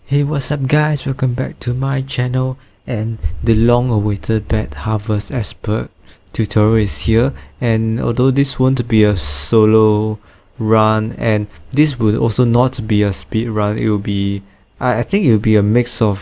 Hey, what's up guys, welcome back to my channel, and the long awaited Bat Harvest Expert tutorial is here. And although this won't be a solo run, and this would also not be a speed run, it will be, I think it will be a mix of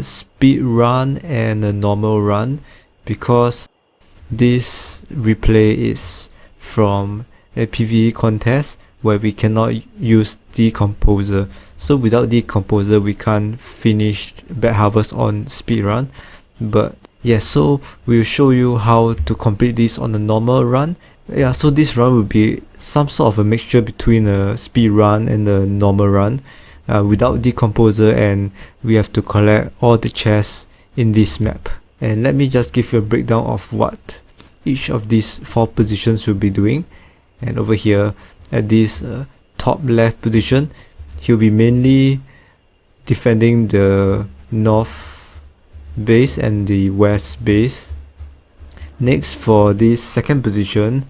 speed run and a normal run, because this replay is from a PvE contest where we cannot use decomposer. So without decomposer we can't finish Bat Harvest on speedrun. But yeah, so we'll show you how to complete this on a normal run. Yeah, so this run will be some sort of a mixture between a speed run and a normal run without decomposer, and we have to collect all the chests in this map. And let me just give you a breakdown of what each of these 4 positions will be doing. And over here at this top left position, he'll be mainly defending the north base and the west base. Next, for this second position,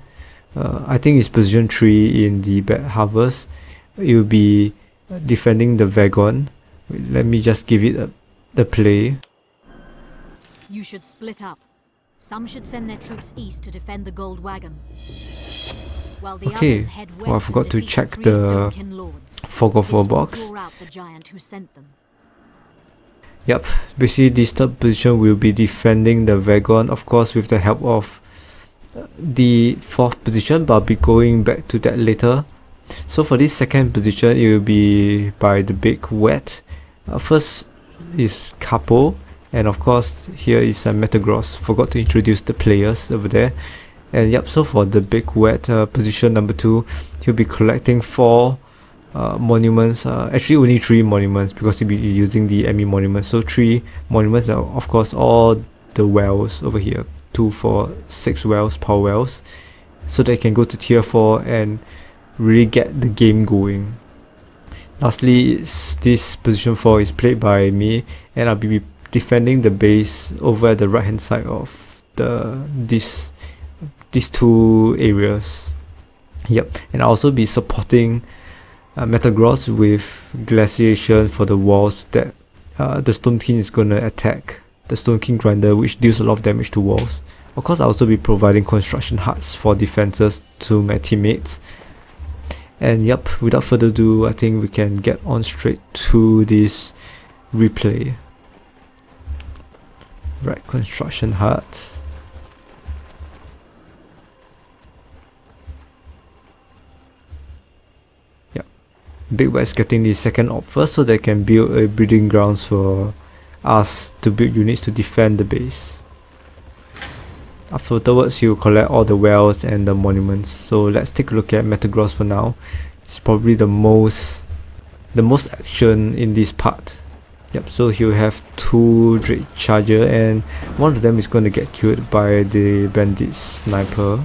I think it's position 3 in the Bat Harvest, it will be defending the wagon. Let me just give it a play. You should split up. Some should send their troops east to defend the gold wagon, while the others head west. I forgot to check the fog of war box. Yep, basically this third position will be defending the wagon, of course with the help of the 4th position, but I'll be going back to that later. So for this second position, it will be by the big wet. First is Capo, and of course here is Metagross. Forgot to introduce the players over there. And yep, so for the big wet position number 2, he'll be collecting 4 monuments, actually only 3 monuments, because he'll be using the enemy monuments. So 3 monuments, of course all the wells over here, 2, 4, 6 wells, power wells, so they can go to tier 4 and really get the game going. Lastly, this position 4 is played by me, and I'll be defending the base over at the right hand side of these 2 areas. Yep, and I'll also be supporting Metagross with glaciation for the walls that the Stone King is gonna attack, the Stone King grinder, which deals a lot of damage to walls. Of course, I'll also be providing construction huts for defenses to my teammates. And yep, without further ado, I think we can get on straight to this replay. Right, construction hut. Yep, Big West getting the second op first, so they can build a breeding grounds for us to build units to defend the base. Afterwards, he'll collect all the wells and the monuments. So let's take a look at Metagross for now. It's probably the most action in this part. Yep, so he'll have 2 Drake Charger, and one of them is going to get killed by the bandit sniper.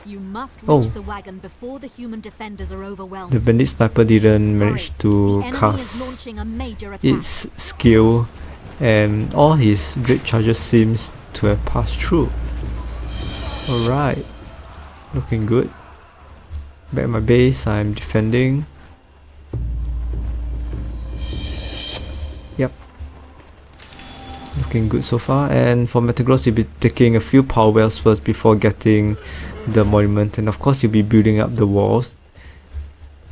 You must reach the wagon before the human defenders are overwhelmed. The bandit sniper didn't manage to cast its skill, and all his Drake Chargers seems to have passed through. Alright, looking good. Back at my base, I'm defending. Yep, looking good so far. And for Metagross, you'll be taking a few power wells first before getting the monument, and of course you'll be building up the walls.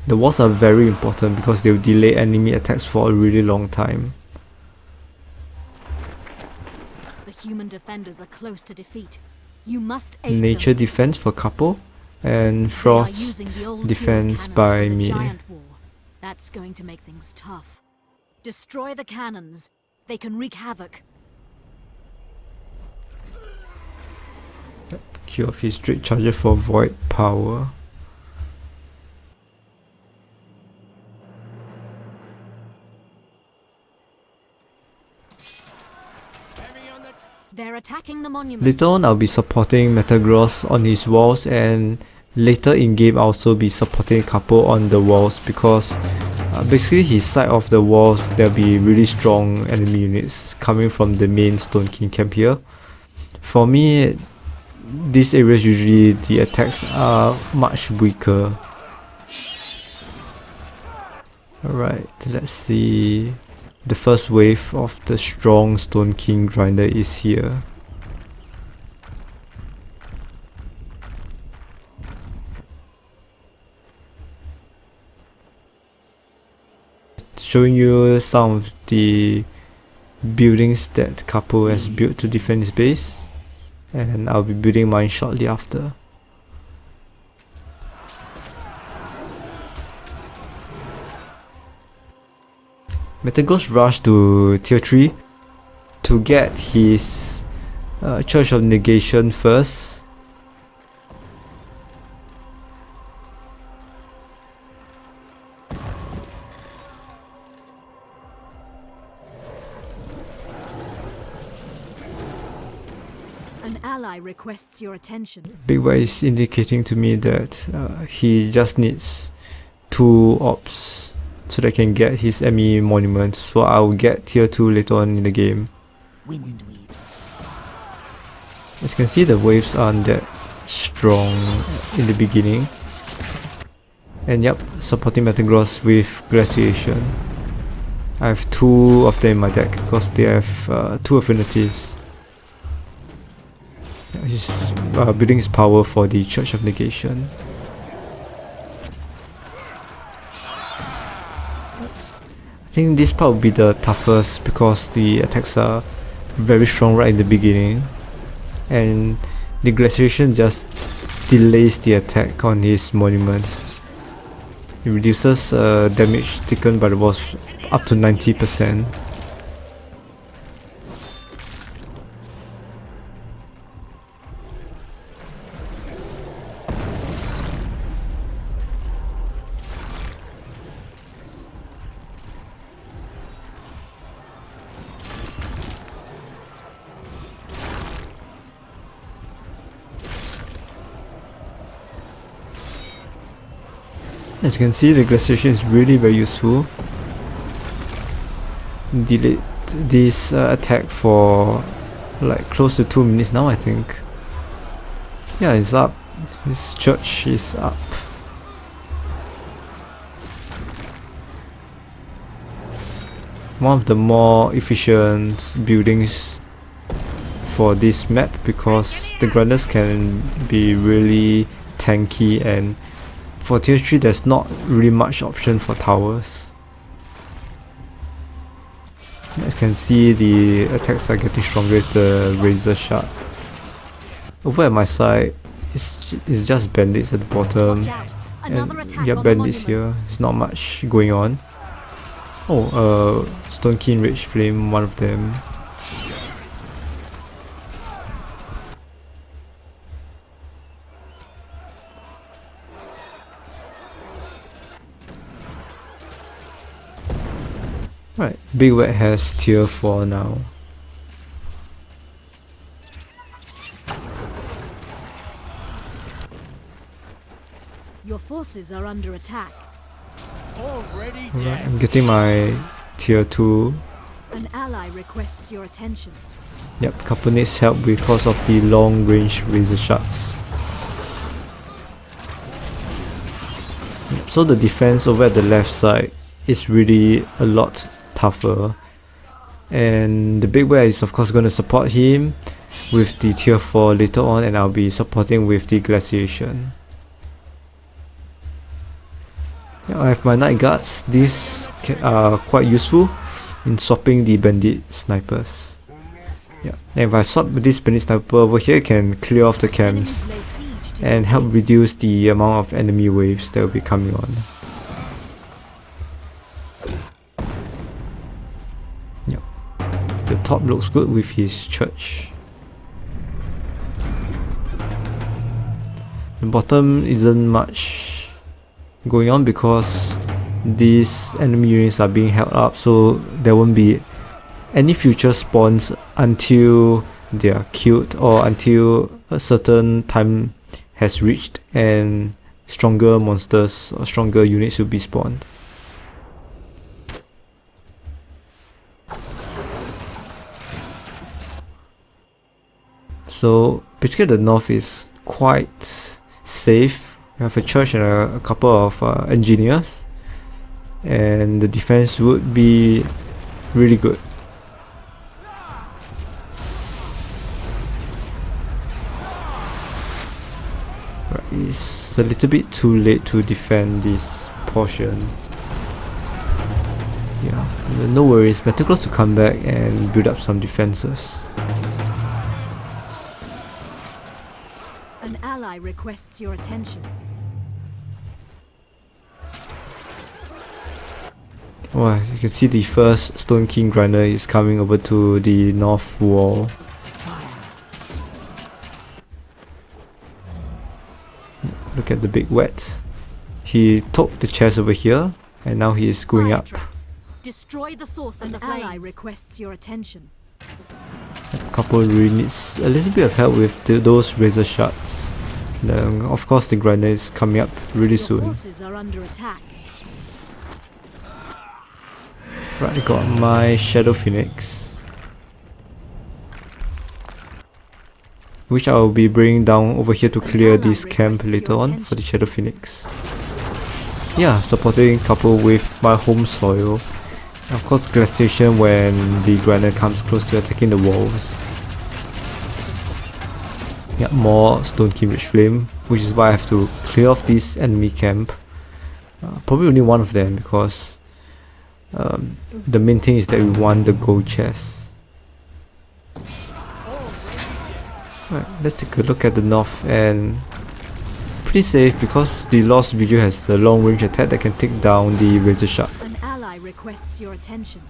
The walls are very important because they'll delay enemy attacks for a really long time. The human defenders are close to defeat. You must aid Nature them. defense for Capo, and Frost defense by me. That's going to make things tough. Destroy the cannons. They can wreak havoc. Kill off his Drake Charger for void power. They're attacking the monument. Later on, I'll be supporting Metagross on his walls, and later in game I'll also be supporting Capo on the walls, because basically his side of the walls there'll be really strong enemy units coming from the main Stone King camp here. For me, these areas usually the attacks are much weaker. Alright, let's see. The first wave of the strong Stone King grinder is here. Showing you some of the buildings that Capo has built to defend his base, and I'll be building mine shortly after. Metagos rush to tier 3 to get his Church of Negation first. An ally requests your attention. Big White is indicating to me that he just needs 2 ops so that I can get his ME monument, so I'll get tier 2 later on in the game. Windweed. As you can see, the waves aren't that strong in the beginning. And yep, supporting Metagross with Glaciation. I have 2 of them in my deck because they have 2 affinities. He's building his power for the Church of Negation. I think this part will be the toughest because the attacks are very strong right in the beginning, and the Glaciation just delays the attack on his monument. It reduces damage taken by the boss up to 90%. As you can see, the Glaciation is really very useful. Delayed this attack for like close to 2 minutes now, I think. Yeah, it's up. His church is up. One of the more efficient buildings for this map because the grinders can be really tanky, and for tier 3 there's not really much option for towers. As you can see, the attacks are getting stronger with the Razor Shard. Over at my side, it's just bandits at the bottom. And yeah, bandits here. There's not much going on. Oh, Stone King Rage Flame, one of them. Right, Big Wet has tier 4 now. Your forces are under attack. Already Right, dead. I'm getting my tier 2. An ally requests your attention. Yep, couple needs help because of the long range Razor Shards. Yep, so the defense over at the left side is really a lot tougher, and the Big Bear is of course going to support him with the tier 4 later on, and I'll be supporting with the Glaciation. Yeah, I have my Night Guards. These are quite useful in swapping the bandit snipers. Yeah, and if I swap this bandit sniper over here, it can clear off the camps Enemies lay siege to and your help base. reduce the amount of enemy waves that will be coming on. Yep, the top looks good with his church. The bottom isn't much going on because these enemy units are being held up, so there won't be any future spawns until they are killed or until a certain time has reached and stronger monsters or stronger units will be spawned. So basically the north is quite safe. We have a church and a couple of engineers. and the defense would be really good. Right, it's a little bit too late to defend this portion. Yeah, no worries, better close to come back and build up some defenses. An ally requests your attention. Wow, you can see the first Stone King Grinder is coming over to the north wall. Look at the big wet. He took the chest over here and now he is going up. Destroy the source of the flames. Ally requests your attention. A couple really needs a little bit of help with those razor shots. Then of course the grinder is coming up really soon. Forces are under attack. Right, I got my Shadow Phoenix, which I will be bringing down over here to clear this camp later on for the Shadow Phoenix. Yeah, supporting couple with my home soil. Of course, glaciation when the grinder comes close to attacking the walls. Yeah, more Stone King Rich Flame, which is why I have to clear off this enemy camp. Probably only one of them because the main thing is that we want the gold chest. Right, let's take a look at the north, and pretty safe because the Lost Video has a long range attack that can take down the razor shark. An ally requests your attention.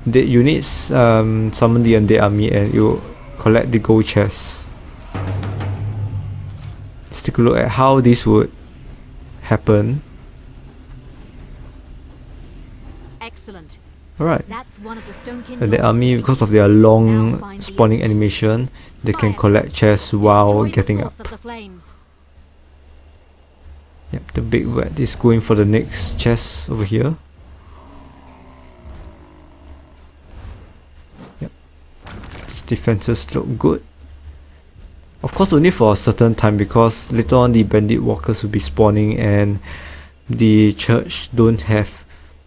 The units summon the undead army and you collect the gold chest. Let's take a look at how this would happen. Excellent. Alright. That's one of the Stone King The army, because of their long spawning animation, they can collect chests while getting up. Yep, the big rat is going for the next chest over here. Yep. These defenses look good. Of course only for a certain time because later on the bandit walkers will be spawning and the church don't have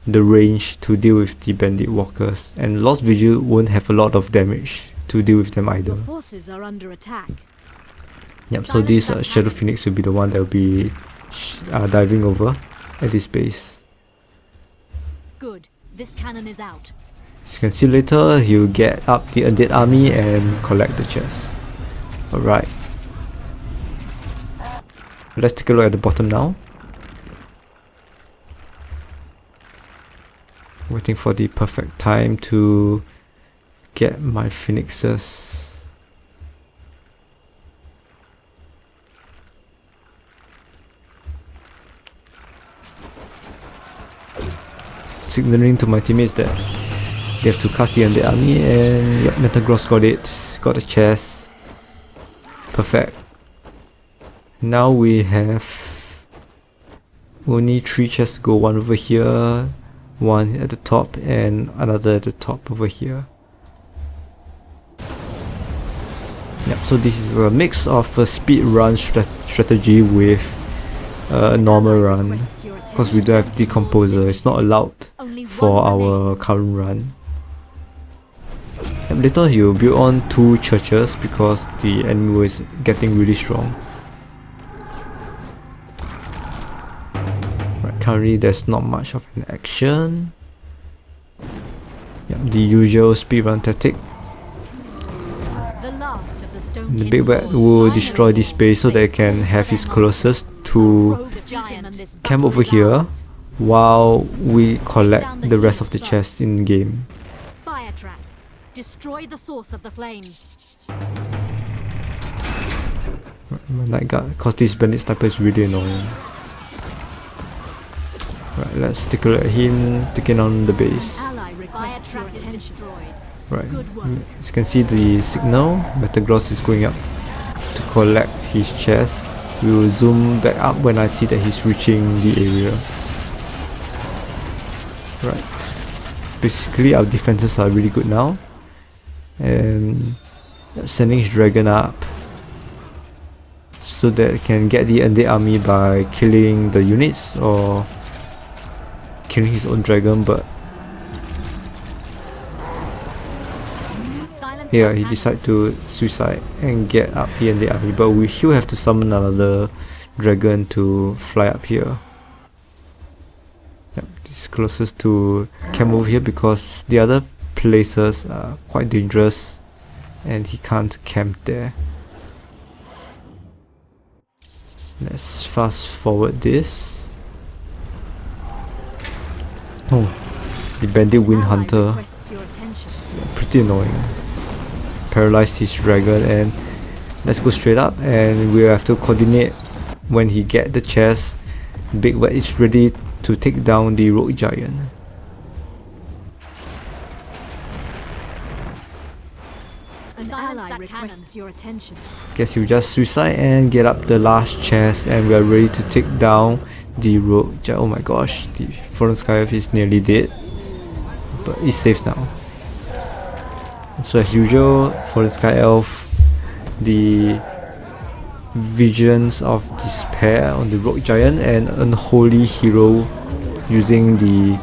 the range to deal with the bandit walkers, and Lost Vigil won't have a lot of damage to deal with them either. The forces are under attack. Yep, so this Shadow Phoenix will be the one that will be diving over at this base. Good. This cannon is out. As you can see later, he'll get up the undead army and collect the chest. Alright. Let's take a look at the bottom now. Waiting for the perfect time to get my phoenixes. Signaling to my teammates that they have to cast the undead army, and yep, Metagross got it. Got the chest. Perfect. Now we have only 3 chests to go, one over here, one at the top and another at the top over here. Yep, so this is a mix of a speed run strategy with a normal run, because we don't have decomposer. It's not allowed for our current run. Yep, later he will build on 2 churches because the enemy is getting really strong. Currently there's not much of an action. Yep, the usual speedrun tactic. The big bat will destroy this base so that it can have his colossus to camp over here while we collect the rest of the chests in game. Fire traps. Destroy the source of the flames. My night guard, cause this bandit sniper is really annoying. Right, let's take a look at him taking on the base. Right, as you can see the signal, Metagross is going up to collect his chest. We will zoom back up when I see that he's reaching the area. Right, basically our defenses are really good now. And sending his dragon up so that it can get the undead army by killing the units or killing his own dragon, but Silence yeah, that he cannon. decided to suicide and get up the end army, but he'll have to summon another dragon to fly up here. Yep, he's closest to camp over here because the other places are quite dangerous and he can't camp there. Let's fast forward this. Oh, the bandit wind Ally hunter, requests your attention. pretty annoying. Paralyzed his dragon, and let's go straight up and we'll have to coordinate when he get the chest. Big Wet is ready to take down the rogue giant. An ally requests your attention. Guess you just suicide and get up the last chest, and we are ready to take down the rogue giant. Oh my gosh, the Fallen Sky Elf is nearly dead, but he's safe now. So as usual, for the Sky Elf, the Visions of Despair on the rogue giant and Unholy Hero using the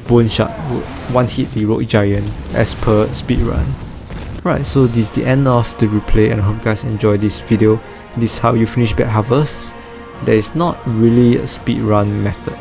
Bone Shard would one hit the rogue giant as per speedrun. Right, so this is the end of the replay, and I hope you guys enjoyed this video. This is how you finish Bad Harvest. There is not really a speedrun method.